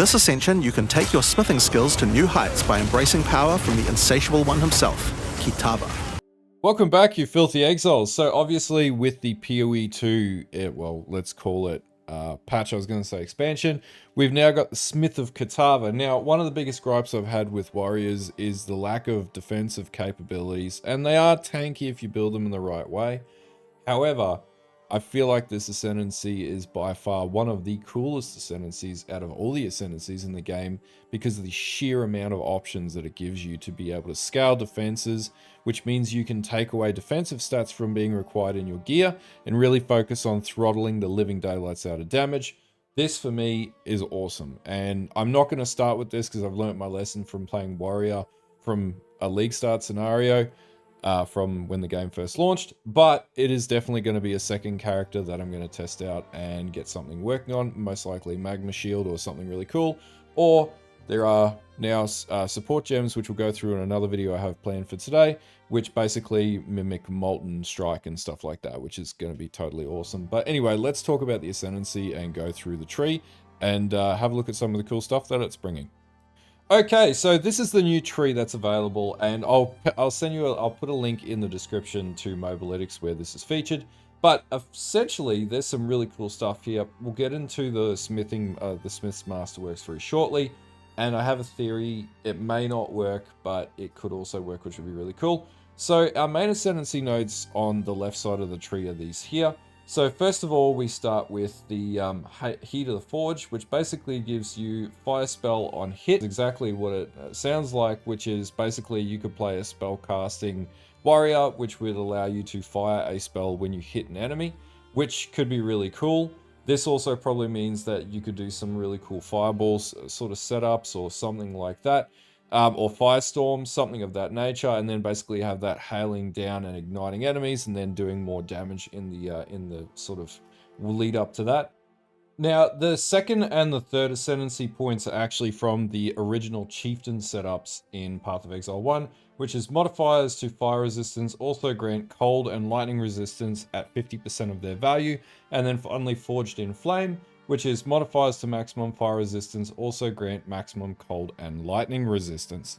This ascension, you can take your smithing skills to new heights by embracing power from the insatiable one himself, Kitava. Welcome back, you filthy exiles. So obviously with the PoE 2, well, let's call it patch, I was going to say expansion, we've now got the Smith of Kitava. Now, one of the biggest gripes I've had with warriors is the lack of defensive capabilities, and they are tanky if you build them in the right way. However, I feel like this ascendancy is by far one of the coolest ascendancies out of all the ascendancies in the game because of the sheer amount of options that it gives you to be able to scale defenses, which means you can take away defensive stats from being required in your gear and really focus on throttling the living daylights out of damage. This for me is awesome, and I'm not going to start with this because I've learnt my lesson from playing warrior from a league start scenario. From when the game first launched, but it is definitely going to be a second character that I'm going to test out and get something working on, most likely Magma Shield or something really cool, or there are now support gems which we'll go through in another video I have planned for today, which basically mimic Molten Strike and stuff like that, which is going to be totally awesome. But anyway, let's talk about the Ascendancy and go through the tree and have a look at some of the cool stuff that it's bringing. Okay, so this is the new tree that's available, and I'll put a link in the description to Mobalytics where this is featured. But essentially, there's some really cool stuff here. We'll get into the smithing, the Smith's Masterworks very shortly, and I have a theory. It may not work, but it could also work, which would be really cool. So our main ascendancy nodes on the left side of the tree are these here. So first of all, we start with the Heat of the Forge, which basically gives you fire spell on hit, exactly what it sounds like, which is basically you could play a spell casting warrior, which would allow you to fire a spell when you hit an enemy, which could be really cool. This also probably means that you could do some really cool fireballs sort of setups or something like that. Or firestorm, something of that nature, and then basically have that hailing down and igniting enemies, and then doing more damage in the sort of lead up to that. Now, the second and the third ascendancy points are actually from the original Chieftain setups in Path of Exile 1, which is modifiers to fire resistance also grant cold and lightning resistance at 50% of their value, and then finally Forged in Flame, which is modifiers to maximum fire resistance also grant maximum cold and lightning resistance.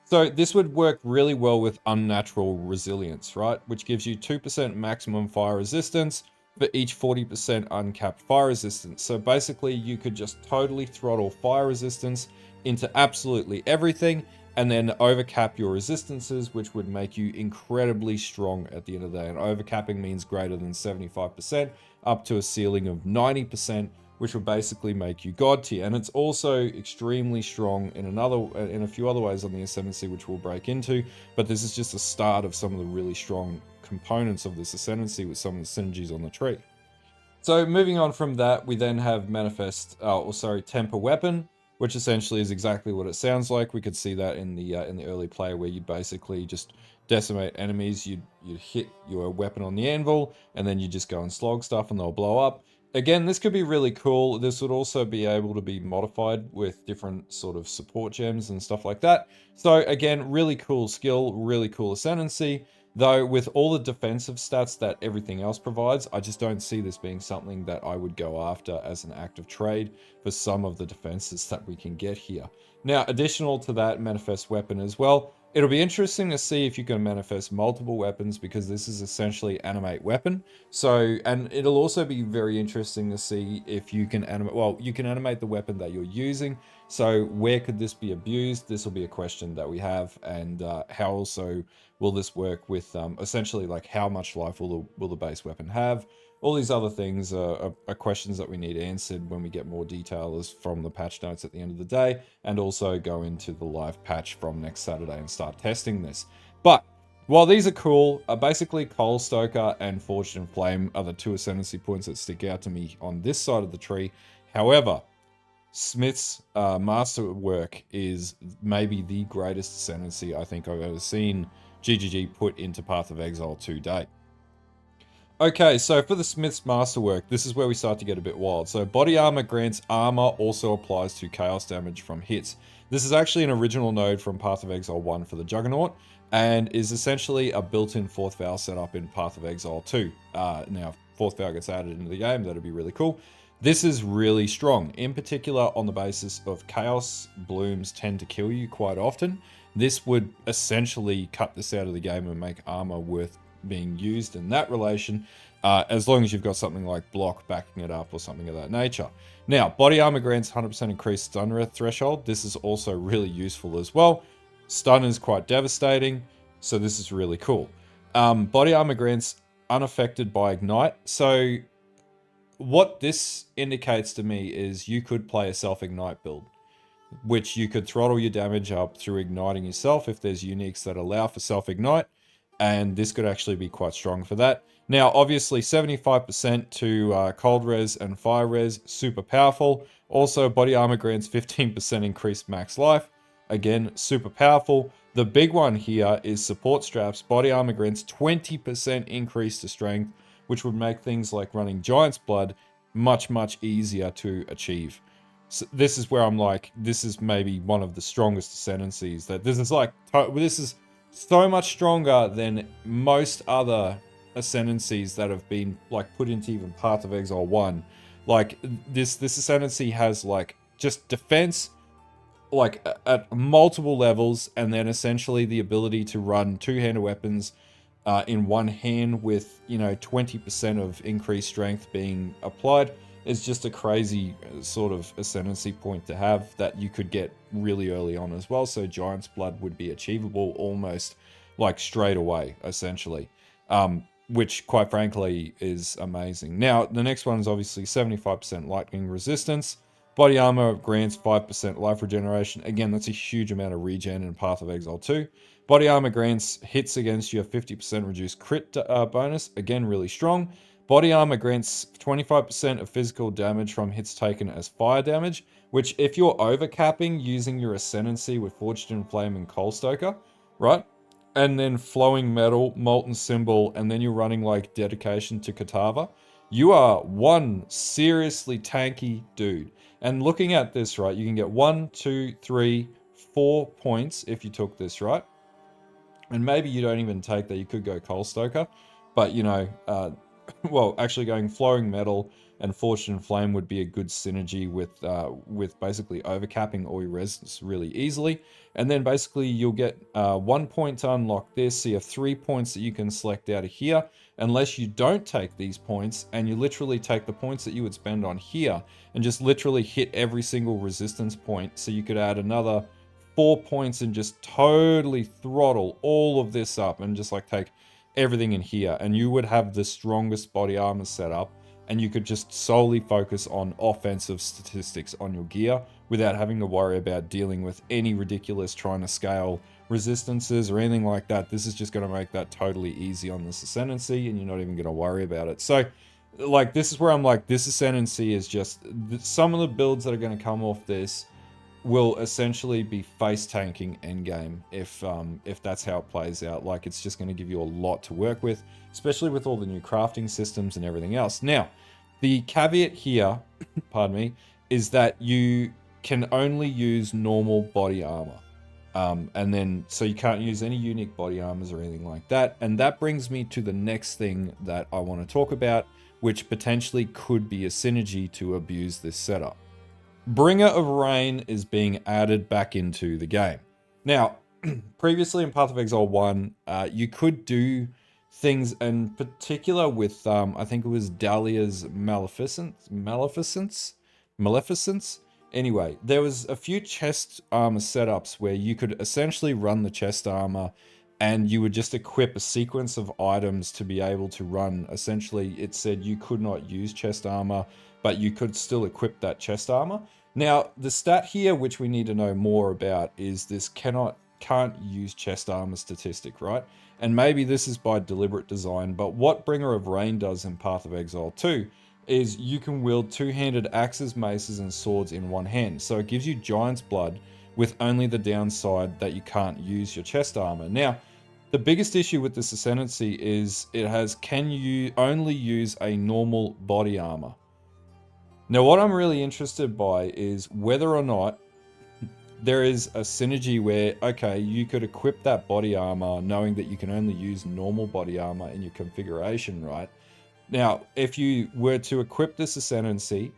So this would work really well with Unnatural Resilience, right? Which gives you 2% maximum fire resistance for each 40% uncapped fire resistance. So basically you could just totally throttle fire resistance into absolutely everything and then overcap your resistances, which would make you incredibly strong at the end of the day. And overcapping means greater than 75% up to a ceiling of 90%, which will basically make you god tier. And it's also extremely strong in a few other ways on the ascendancy, which we'll break into, but this is just the start of some of the really strong components of this ascendancy with some of the synergies on the tree. So moving on from that, we then have Temper Weapon, which essentially is exactly what it sounds like. We could see that in the early play, where you basically just decimate enemies, you'd hit your weapon on the anvil, and then you just go and slog stuff and they'll blow up. Again, this could be really cool. This would also be able to be modified with different sort of support gems and stuff like that. So again, really cool skill, really cool ascendancy. Though with all the defensive stats that everything else provides, I just don't see this being something that I would go after as an active trade for some of the defenses that we can get here. Now, additional to that, Manifest Weapon as well. It'll be interesting to see if you can manifest multiple weapons, because this is essentially animate weapon. So, and it'll also be very interesting to see if you can animate, well, you can animate the weapon that you're using. So where could this be abused? This will be a question that we have. And how also will this work with essentially like how much life will the base weapon have? All these other things are questions that we need answered when we get more details from the patch notes at the end of the day, and also go into the live patch from next Saturday and start testing this. But while these are cool, basically Coal Stoker and Forged in Flame are the two ascendancy points that stick out to me on this side of the tree. However, Smith's Masterwork is maybe the greatest ascendancy I think I've ever seen GGG put into Path of Exile to date. Okay, so for the Smith's Masterwork, this is where we start to get a bit wild. So body armor grants armor, also applies to chaos damage from hits. This is actually an original node from Path of Exile 1 for the Juggernaut, and is essentially a built-in 4th Vow setup in Path of Exile 2. Now, 4th Vow gets added into the game, that'd be really cool. This is really strong, in particular on the basis of Chaos Blooms tend to kill you quite often. This would essentially cut this out of the game and make armor worth being used in that relation, as long as you've got something like block backing it up or something of that nature. Now, body armor grants 100% increased stun threshold. This is also really useful as well. Stun is quite devastating, so this is really cool. Body armor grants unaffected by ignite. So what this indicates to me is you could play a self-ignite build, which you could throttle your damage up through igniting yourself if there's uniques that allow for self-ignite, and this could actually be quite strong for that. Now, obviously, 75% to cold res and fire res, super powerful. Also, body armor grants 15% increased max life. Again, super powerful. The big one here is support straps. Body armor grants 20% increase to strength, which would make things like running Giant's Blood much, much easier to achieve. So this is where I'm like, this is maybe one of the strongest ascendancies. That this is so much stronger than most other ascendancies that have been like put into even Path of Exile 1. Like this ascendancy has like just defense, like at multiple levels, and then essentially the ability to run two-handed weapons in one hand with, you know, 20% of increased strength being applied is just a crazy sort of ascendancy point to have that you could get really early on as well. So Giant's Blood would be achievable almost like straight away, essentially, which quite frankly is amazing. Now, the next one is obviously 75% lightning resistance. Body armor grants 5% life regeneration. Again, that's a huge amount of regen in Path of Exile 2. Body armor grants hits against you a 50% reduced crit bonus. Again, really strong. Body armor grants 25% of physical damage from hits taken as fire damage, which if you're overcapping using your Ascendancy with Forged in Flame and Coal Stoker, right? And then Flowing Metal, Molten Symbol, and then you're running like Dedication to Kitava, you are one seriously tanky dude. And looking at this, right, you can get 1, 2, 3, 4 points if you took this, right? And maybe you don't even take that, you could go Coal Stoker, but you know, well, actually going Flowing Metal and Forged in Flame would be a good synergy with basically overcapping all your res really easily. And then basically you'll get 1 point to unlock this, so you have 3 points that you can select out of here, unless you don't take these points, and you literally take the points that you would spend on here and just literally hit every single resistance point, so you could add another 4 points and just totally throttle all of this up and just like take everything in here, and you would have the strongest body armor setup, and you could just solely focus on offensive statistics on your gear without having to worry about dealing with any ridiculous trying to scale resistances or anything like that. This is just going to make that totally easy on this ascendancy, and you're not even going to worry about it. So like, this is where I'm like, this ascendancy is just, some of the builds that are going to come off this will essentially be face tanking endgame if that's how it plays out. Like, it's just going to give you a lot to work with, especially with all the new crafting systems and everything else. Now, the caveat here, pardon me, is that you can only use normal body armor. And then, so you can't use any unique body armors or anything like that. And that brings me to the next thing that I want to talk about, which potentially could be a synergy to abuse this setup. Bringer of Rain is being added back into the game. Now, previously in Path of Exile 1, you could do things in particular with, I think it was Dahlia's Maleficence? Anyway, there was a few chest armor setups where you could essentially run the chest armor and you would just equip a sequence of items to be able to run. Essentially, it said you could not use chest armor, but you could still equip that chest armor. Now, the stat here, which we need to know more about, is this can't use chest armor statistic, right? And maybe this is by deliberate design, but what Bringer of Rain does in Path of Exile 2 is you can wield two-handed axes, maces, and swords in one hand. So it gives you Giant's Blood with only the downside that you can't use your chest armor. Now, the biggest issue with this ascendancy is it has, can you only use a normal body armor? Now, what I'm really interested by is whether or not there is a synergy where, okay, you could equip that body armor knowing that you can only use normal body armor in your configuration, right? Now, if you were to equip this ascendancy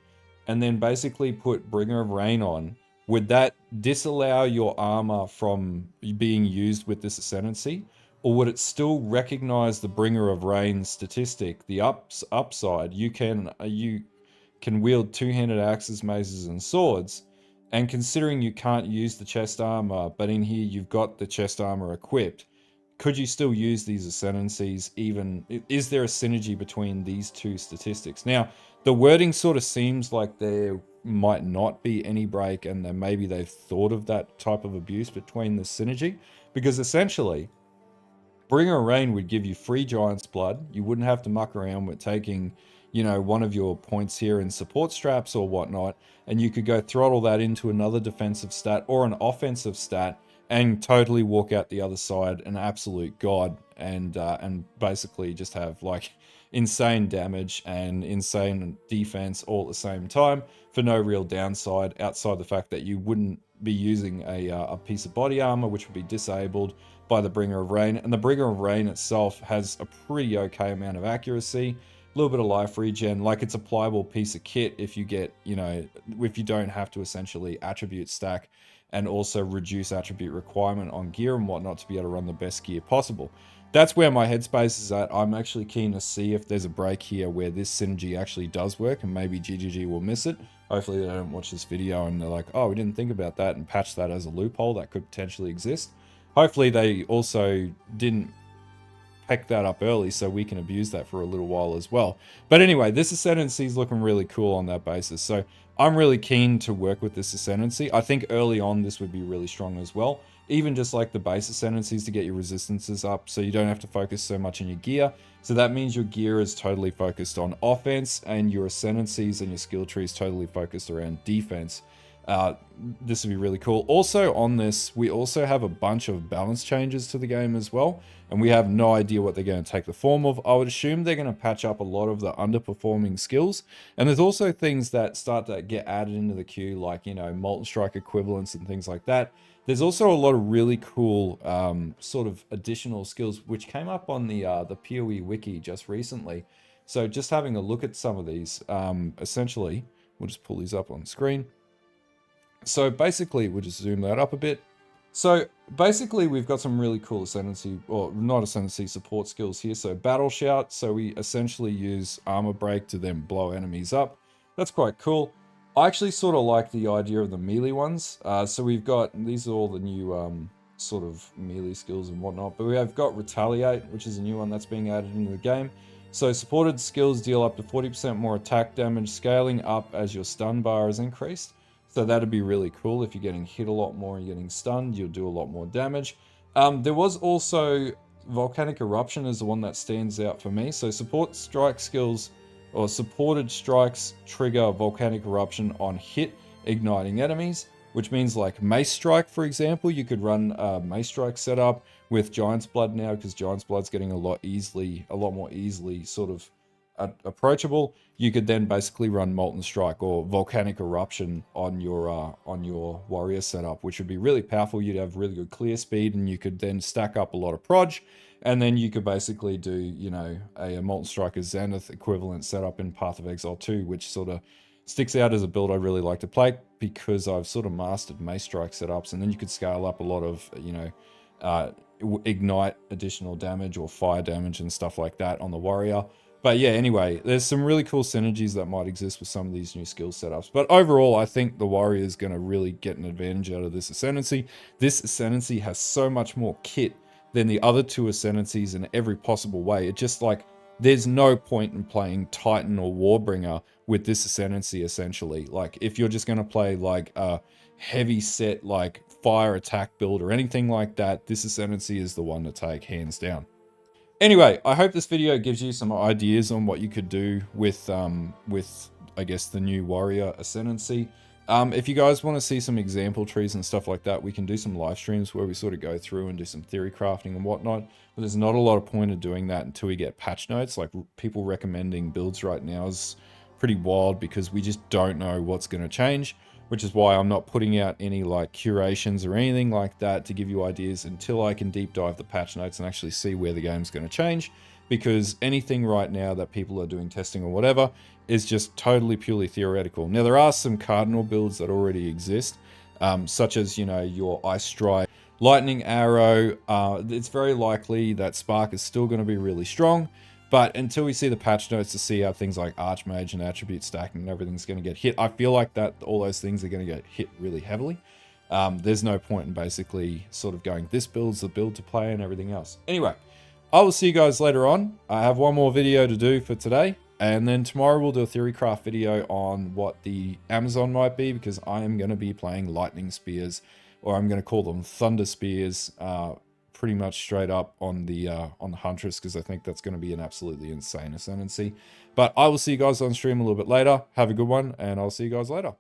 and then basically put Bringer of Rain on, would that disallow your armor from being used with this ascendancy? Or would it still recognize the Bringer of Rain statistic, the upside? You can wield two-handed axes, maces, and swords, and considering you can't use the chest armor, but in here you've got the chest armor equipped, could you still use these ascendancies? Even is there a synergy between these two statistics? Now, the wording sort of seems like there might not be any break, and then maybe they've thought of that type of abuse between the synergy, because essentially Bringer of Rain would give you free Giant's Blood. You wouldn't have to muck around with taking, you know, one of your points here in support straps or whatnot, and you could go throttle that into another defensive stat or an offensive stat and totally walk out the other side an absolute god, and basically just have like insane damage and insane defense all at the same time for no real downside outside the fact that you wouldn't be using a piece of body armor, which would be disabled by the Bringer of Rain. And the Bringer of Rain itself has a pretty okay amount of accuracy, a little bit of life regen. Like, it's a pliable piece of kit if you get, you know, if you don't have to essentially attribute stack and also reduce attribute requirement on gear and whatnot to be able to run the best gear possible. That's where my headspace is at. I'm actually keen to see if there's a break here where this synergy actually does work, and maybe GGG will miss it. Hopefully they don't watch this video and they're like, oh, we didn't think about that, and patch that as a loophole that could potentially exist. Hopefully they also didn't pick that up early so we can abuse that for a little while as well. But anyway, this ascendancy is looking really cool on that basis. So I'm really keen to work with this ascendancy. I think early on this would be really strong as well. Even just like the base ascendancies to get your resistances up so you don't have to focus so much on your gear. So that means your gear is totally focused on offense and your ascendancies and your skill tree is totally focused around defense. This would be really cool. Also on this, we also have a bunch of balance changes to the game as well, and we have no idea what they're going to take the form of. I would assume they're going to patch up a lot of the underperforming skills, and there's also things that start to get added into the queue, like, you know, Molten Strike equivalents and things like that. There's also a lot of really cool sort of additional skills which came up on the PoE wiki just recently. So just having a look at some of these, essentially, we'll just pull these up on screen. So basically, we'll just zoom that up a bit. So basically, we've got some really cool ascendancy, or not ascendancy, support skills here. So Battle Shout, so we essentially use Armor Break to then blow enemies up. That's quite cool. I actually sort of like the idea of the melee ones. So we've got, these are all the new sort of melee skills and whatnot. But we have got Retaliate, which is a new one that's being added into the game. So supported skills deal up to 40% more attack damage, scaling up as your stun bar is increased. So that'd be really cool. If you're getting hit a lot more and you're getting stunned, you'll do a lot more damage. There was also Volcanic Eruption is the one that stands out for me. So support strike skills or supported strikes trigger Volcanic Eruption on hit, igniting enemies, which means like Mace Strike, for example. You could run a Mace Strike setup with Giant's Blood now, because Giant's Blood's getting a lot more easily sort of approachable. You could then basically run Molten Strike or Volcanic Eruption on your warrior setup, which would be really powerful. You'd have really good clear speed, and you could then stack up a lot of proj, and then you could basically do, you know, a Molten Striker Zenith equivalent setup in Path of Exile 2, which sort of sticks out as a build I really like to play because I've sort of mastered Mace Strike setups, and then you could scale up a lot of, you know, ignite additional damage or fire damage and stuff like that on the warrior. But yeah, anyway, there's some really cool synergies that might exist with some of these new skill setups. But overall, I think the warrior is going to really get an advantage out of this ascendancy. This ascendancy has so much more kit than the other two ascendancies in every possible way. It just like, there's no point in playing Titan or Warbringer with this ascendancy, essentially. Like, if you're just going to play like a heavy set, like fire attack build or anything like that, this ascendancy is the one to take, hands down. Anyway, I hope this video gives you some ideas on what you could do with I guess, the new warrior ascendancy. If you guys want to see some example trees and stuff like that, we can do some live streams where we sort of go through and do some theory crafting and whatnot. But there's not a lot of point of doing that until we get patch notes. Like, people recommending builds right now is pretty wild because we just don't know what's going to change, which is why I'm not putting out any like curations or anything like that to give you ideas until I can deep dive the patch notes and actually see where the game's going to change. because anything right now that people are doing testing or whatever is just totally purely theoretical. Now, there are some cardinal builds that already exist, such as, you know, your Ice Strike, Lightning Arrow. It's very likely that Spark is still going to be really strong, but until we see the patch notes to see how things like Archmage and attribute stacking and everything's going to get hit, I feel like that all those things are going to get hit really heavily. There's no point in basically sort of going, this build's the build to play and everything else. Anyway, I will see you guys later on. I have one more video to do for today, and then tomorrow we'll do a Theorycraft video on what the Amazon might be, because I am going to be playing Lightning Spears, or I'm going to call them Thunder Spears, pretty much straight up on the Huntress, because I think that's going to be an absolutely insane ascendancy. But I will see you guys on stream a little bit later. Have a good one, and I'll see you guys later.